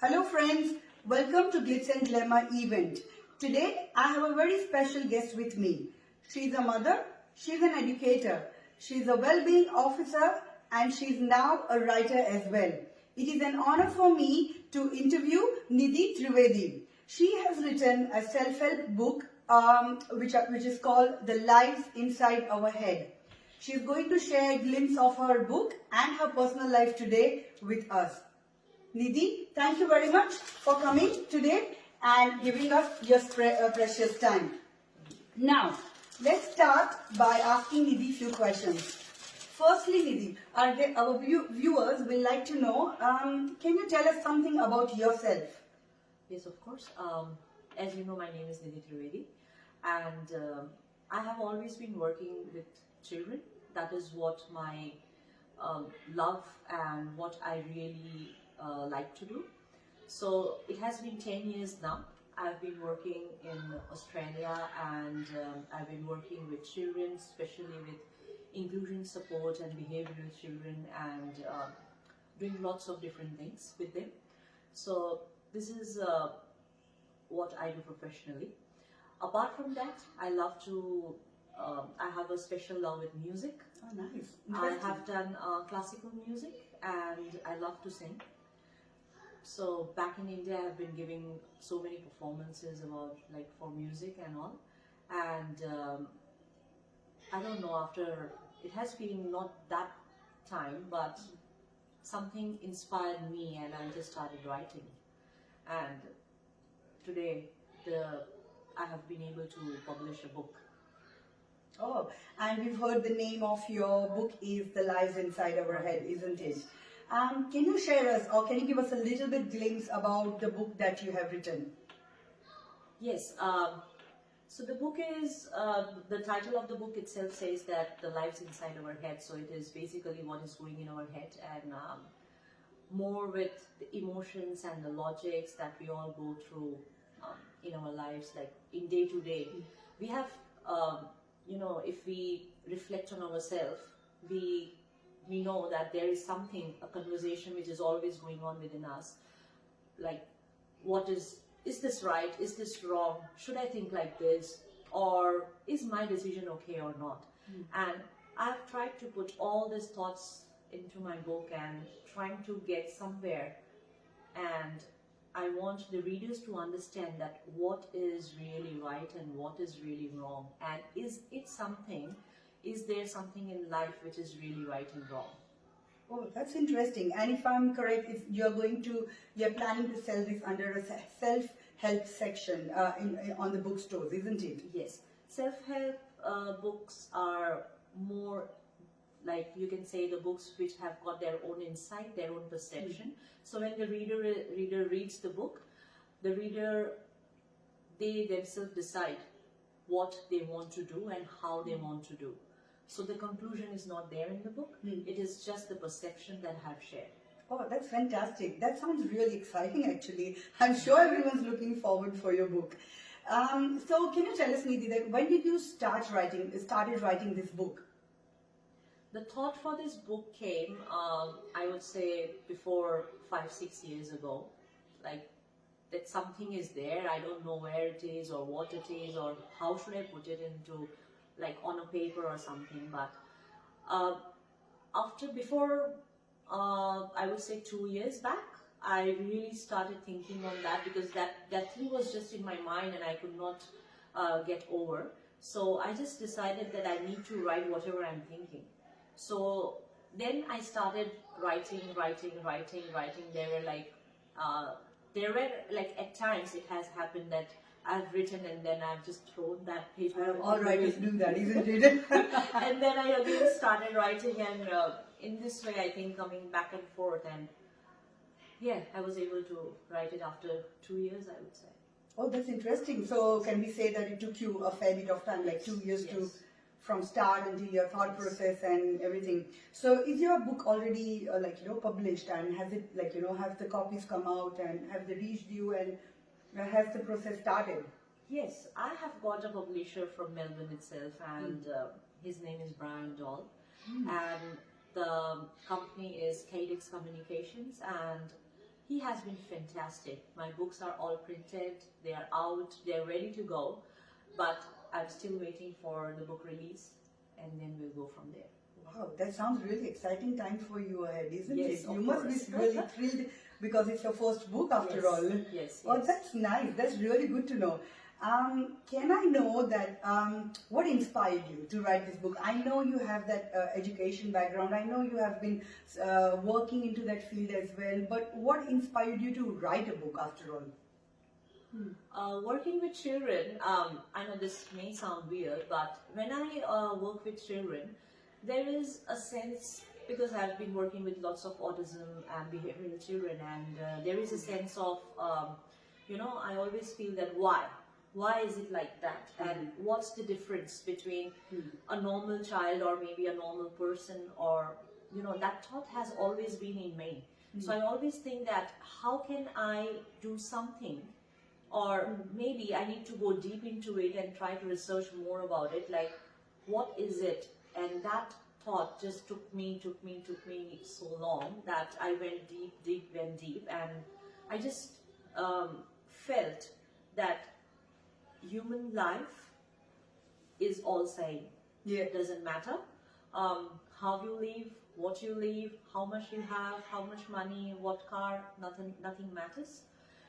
Hello friends, welcome to Glitz and Glamour event. Today I have a very special guest with me. She's a mother, she's an educator, she's a well-being officer and she's now a writer as well. It is an honor for me to interview Nidhi Trivedi. She has written a self-help book which is called The Lives Inside Our Head. She is going to share a glimpse of her book and her personal life today with us. Nidhi, thank you very much for coming today and giving us your precious time. Now, let's start by asking Nidhi a few questions. Firstly, Nidhi, our viewers will like to know, can you tell us something about yourself? Yes, of course. As you know, my name is Nidhi Trivedi, and I have always been working with children. That is what my love and what I really like to do. So it has been 10 years now. I've been working in Australia and I've been working with children, especially with inclusion support and behavioral children, and doing lots of different things with them. So this is what I do professionally. Apart from that, I love to, I have a special love with music. Oh, nice. I have done classical music and I love to sing. So back in India, I've been giving so many performances about for music and all. And I don't know, after, it has been not that time, but something inspired me and I just started writing. And today, I have been able to publish a book. Oh, and we've heard the name of your book is The Lives Inside Our Head, isn't it? Can you share us or can you give us a little bit glimpse about the book that you have written? Yes. So the book is, the title of the book itself says that the lives inside our head. So it is basically what is going in our head, and more with the emotions and the logics that we all go through in our lives, like in day to day. We have, if we reflect on ourselves, we know that there is something, a conversation which is always going on within us. Like, is this right? Is this wrong? Should I think like this? Or is my decision okay or not? And I've tried to put all these thoughts into my book and trying to get somewhere. And I want the readers to understand that what is really right and what is really wrong. And is there something in life which is really right and wrong? Oh, that's interesting. And if I'm correct, if you're planning to sell this under a self-help section on the bookstores, isn't it? Yes. Self-help books are more, like you can say, the books which have got their own insight, their own perception. So when the reader reads the book, they themselves decide what they want to do and how they want to do. So the conclusion is not there in the book. It is just the perception that I have shared. Oh, that's fantastic. That sounds really exciting, actually. I'm sure everyone's looking forward for your book. So can you tell us, Nidhi, that when did you started writing this book? The thought for this book came, I would say, before 5-6 years ago. Like, that something is there, I don't know where it is or what it is or how should I put it into, like on a paper or something. But before I would say 2 years back, I really started thinking on that, because that thing was just in my mind and I could not get over. So I just decided that I need to write whatever I'm thinking. So then I started writing. There were like at times it has happened that I've written and then I've just thrown that paper. All writers do that, isn't it? And then I again started writing, and in this way I think coming back and forth, and yeah, I was able to write it after 2 years, I would say. Oh, that's interesting. So can we say that it took you a fair bit of time, like 2 years from start until your thought process and everything. So is your book already published, and has it have the copies come out and have they reached you, and has the process started? Yes, I have got a publisher from Melbourne itself, and his name is Brian Doll, and the company is Cadix Communications, and he has been fantastic. My books are all printed, they are out, they're ready to go, but I'm still waiting for the book release, and then we'll go from there. Wow, that sounds really exciting time for you ahead, isn't Yes, it? of You must course. be really thrilled because it's your first book after Yes, all. yes, Oh, yes. that's nice. That's really good to know. Can I know that what inspired you to write this book? I know you have that education background. I know you have been working into that field as well. But what inspired you to write a book after all? Working with children, I know this may sound weird, but when I work with children, there is a sense, because I've been working with lots of autism and behavioral children, and there is a sense of, I always feel that why? Why is it like that? And what's the difference between a normal child or maybe a normal person, or, that thought has always been in me. So I always think that how can I do something, or maybe I need to go deep into it and try to research more about it, like what is it? And that thought just took me so long that I went deep, and I just felt that human life is all same. Yeah. It doesn't matter how you live, what you live, how much you have, how much money, what car, nothing matters.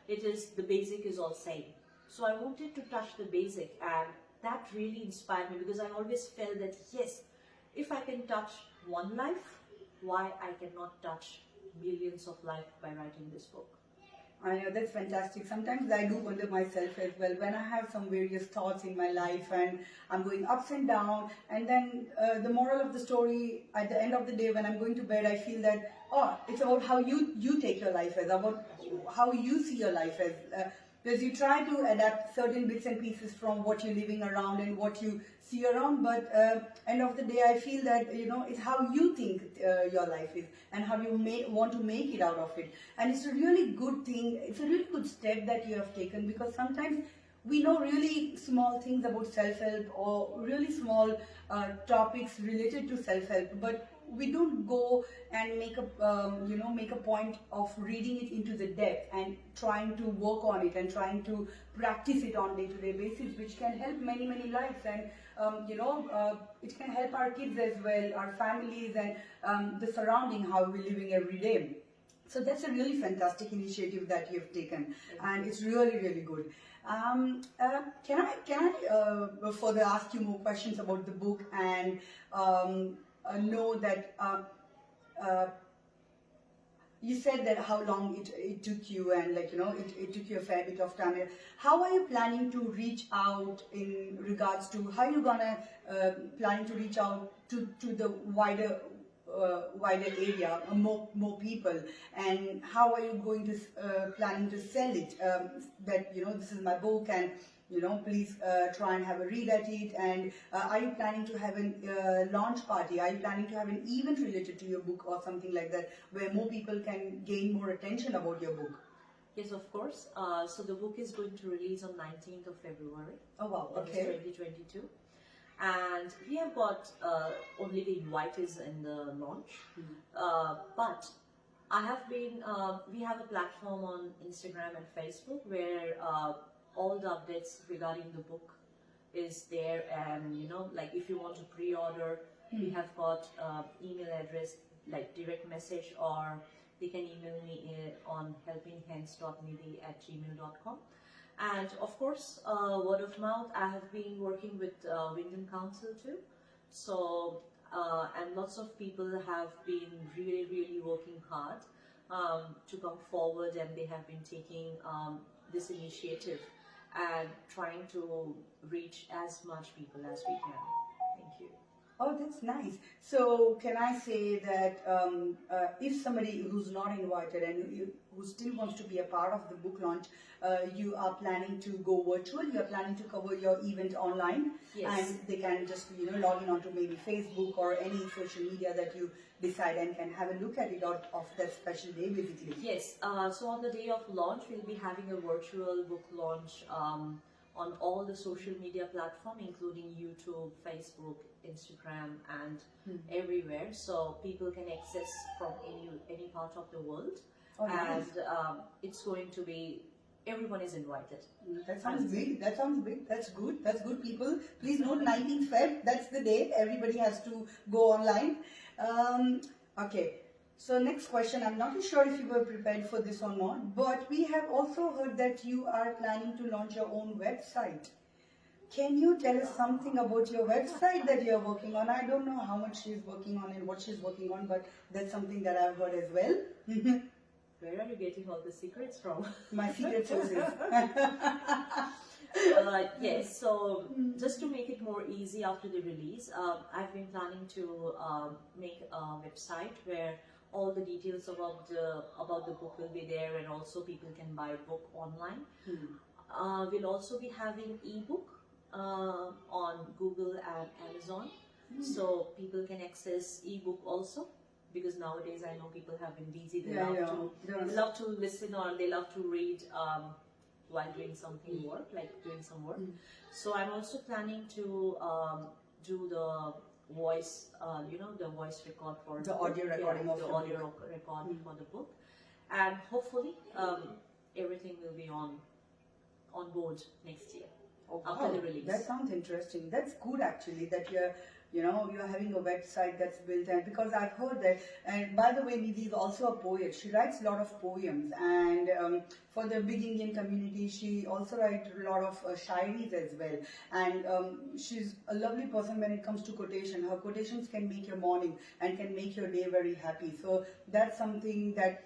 It is, the basic is all same. So I wanted to touch the basic, and that really inspired me, because I always felt that yes, if I can touch one life, why I cannot touch millions of life by writing this book. I know, that's fantastic. Sometimes I do wonder myself as well, when I have some various thoughts in my life and I'm going ups and down, and then the moral of the story at the end of the day when I'm going to bed, I feel that, it's about how you take your life as, about how you see your life as. Because you try to adapt certain bits and pieces from what you're living around and what you see around, but end of the day I feel that it's how you think your life is and how you want to make it out of it. And it's a really good thing, it's a really good step that you have taken, because sometimes we know really small things about self-help or really small topics related to self-help, but we don't go and make a point of reading it into the depth and trying to work on it and trying to practice it on day-to-day basis, which can help many lives, and it can help our kids as well, our families, and the surrounding, how we're living every day. So that's a really fantastic initiative that you've taken, and it's really good. Can I further ask you more questions about the book, and know that you said that how long it took you, and it took you a fair bit of time. How are you planning to reach out in regards to how you're gonna planning to reach out to the wider area, more people, and how are you going to planning to sell it? That this is my book, and please try and have a read at it. And are you planning to have a launch party? Are you planning to have an event related to your book or something like that, where more people can gain more attention about your book? Yes, of course. So the book is going to release on 19th of February. Oh wow, That is okay. 2022. And we have got only the invitees in the launch. But I have been, we have a platform on Instagram and Facebook where all the updates regarding the book is there, and like if you want to pre-order, we have got email address, like direct message, or they can email me on helpinghands.nidhi@gmail.com. And of course, word of mouth. I have been working with Wyndham Council too, so and lots of people have been really working hard to come forward, and they have been taking this initiative and trying to reach as much people as we can. Thank you. Oh, that's nice. So can I say that if somebody who's not invited and who still wants to be a part of the book launch, you are planning to go virtual, you are planning to cover your event online? Yes. And they can just log in onto maybe Facebook or any social media that you decide, and can have a look at it of that special day basically? Yes, so on the day of launch, we'll be having a virtual book launch on all the social media platforms, including YouTube, Facebook, Instagram, and everywhere. So people can access from any part of the world. Oh, nice. and it's going to be, everyone is invited. That sounds big. That sounds big. That's good. That's good, people. Please note 19th Feb. That's the day. Everybody has to go online. Okay. So next question. I'm not sure if you were prepared for this or not, but we have also heard that you are planning to launch your own website. Can you tell us something about your website that you're working on? I don't know how much she's working on and what she's working on, but that's something that I've heard as well. Where are you getting all the secrets from? My secret sources. Yes, so just to make it more easy after the release, I've been planning to make a website where all the details about the book will be there, and also people can buy a book online. We'll also be having ebook on Google and Amazon, so people can access ebook also. Because nowadays I know people have been busy, they love to listen, or they love to read while doing something work, like doing some work. So I'm also planning to do the voice, the voice record for the audio recording of the audio recording for the book, and hopefully everything will be on board next year. Oh, after wow. the release. That sounds interesting. That's good actually that you're having a website that's built, and because I've heard that. And by the way, Nidhi is also a poet. She writes a lot of poems, and for the big Indian community, she also writes a lot of shairis as well. And she's a lovely person when it comes to quotation. Her quotations can make your morning and can make your day very happy. So that's something that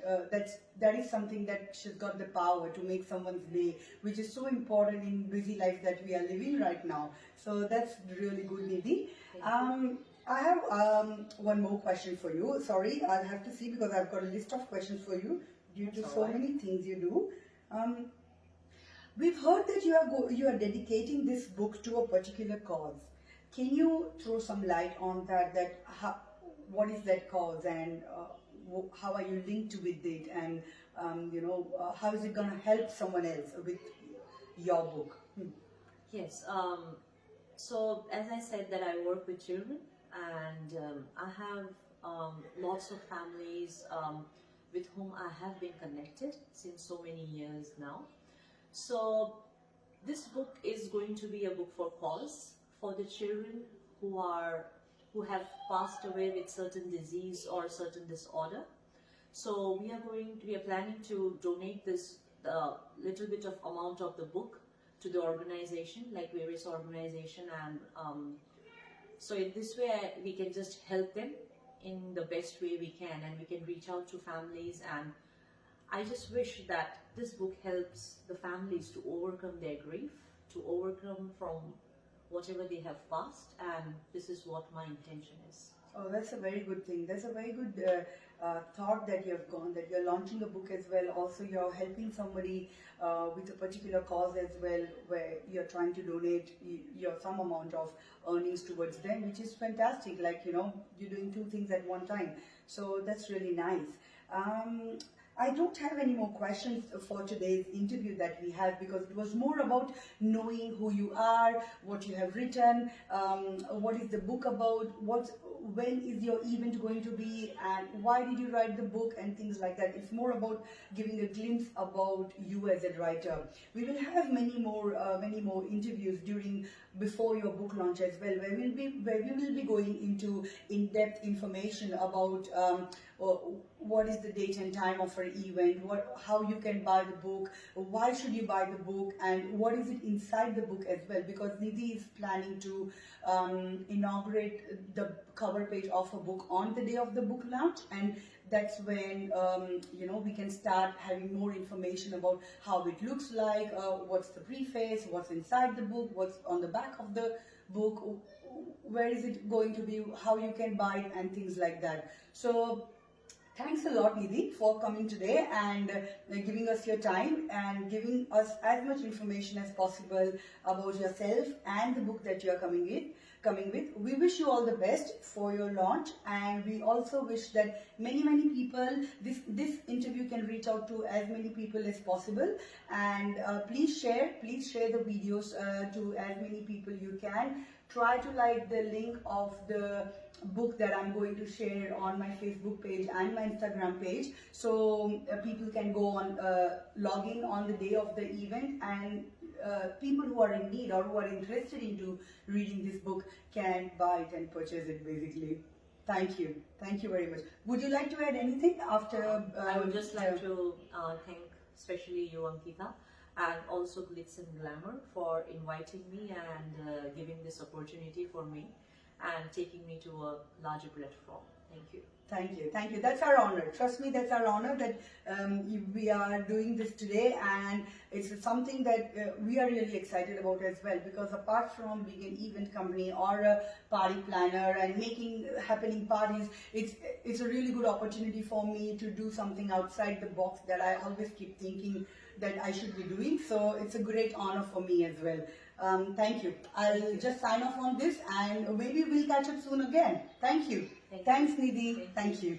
is something that she's got the power to make someone's day, which is so important in busy life that we are living right now. So that's really good, Nidhi. I have one more question for you. Sorry, I'll have to see because I've got a list of questions for you due to so many things you do. We've heard that you are dedicating this book to a particular cause. Can you throw some light on that? What is that cause, and how are you linked with it, and how is it going to help someone else with your book? Yes. So as I said that I work with children, and I have lots of families with whom I have been connected since so many years now. So this book is going to be a book for cause for the children who have passed away with certain disease or certain disorder. So we are planning to donate this little bit of amount of the book to the organization, like various organization, and so in this way we can just help them in the best way we can, and we can reach out to families. And I just wish that this book helps the families to overcome their grief, to overcome from whatever they have passed, and this is what my intention is. Oh, that's a very good thing. That's a very good thought that you've gone, that you're launching a book as well. Also, you're helping somebody with a particular cause as well, where you're trying to donate some amount of earnings towards them, which is fantastic. Like, you're doing two things at one time. So that's really nice. I don't have any more questions for today's interview that we had, because it was more about knowing who you are, what you have written, what is the book about, when is your event going to be, and why did you write the book, and things like that. It's more about giving a glimpse about you as a writer. We will have many more interviews before your book launch as well, where we will be going into in-depth information about what is the date and time of our event, how you can buy the book, why should you buy the book, and what is it inside the book as well, because Nidhi is planning to inaugurate the cover page of a book on the day of the book launch, and that's when we can start having more information about how it looks like, what's the preface, what's inside the book, what's on the back of the book, where is it going to be, how you can buy it, and things like that. So thanks a lot, Nidhi, for coming today and giving us your time and giving us as much information as possible about yourself and the book that you are coming with. We wish you all the best for your launch, and we also wish that many people, this interview can reach out to as many people as possible. And please share the videos to as many people you can. Try to like the link of the book that I'm going to share on my Facebook page and my Instagram page. So people can go on, log in on the day of the event, and people who are in need or who are interested into reading this book can buy it and purchase it basically. Thank you. Thank you very much. Would you like to add anything after? I would just like to thank especially you, Ankita, and also Glitz and Glamour for inviting me and giving this opportunity for me and taking me to a larger platform. Thank you. Thank you, thank you. That's our honor. Trust me, that's our honor that we are doing this today, and it's something that we are really excited about as well, because apart from being an event company or a party planner and making happening parties, it's a really good opportunity for me to do something outside the box that I always keep thinking that I should be doing. So it's a great honor for me as well. Thank you. I'll just sign off on this, and maybe we'll catch up soon again. Thank you. Thanks, Nidhi. Thank you.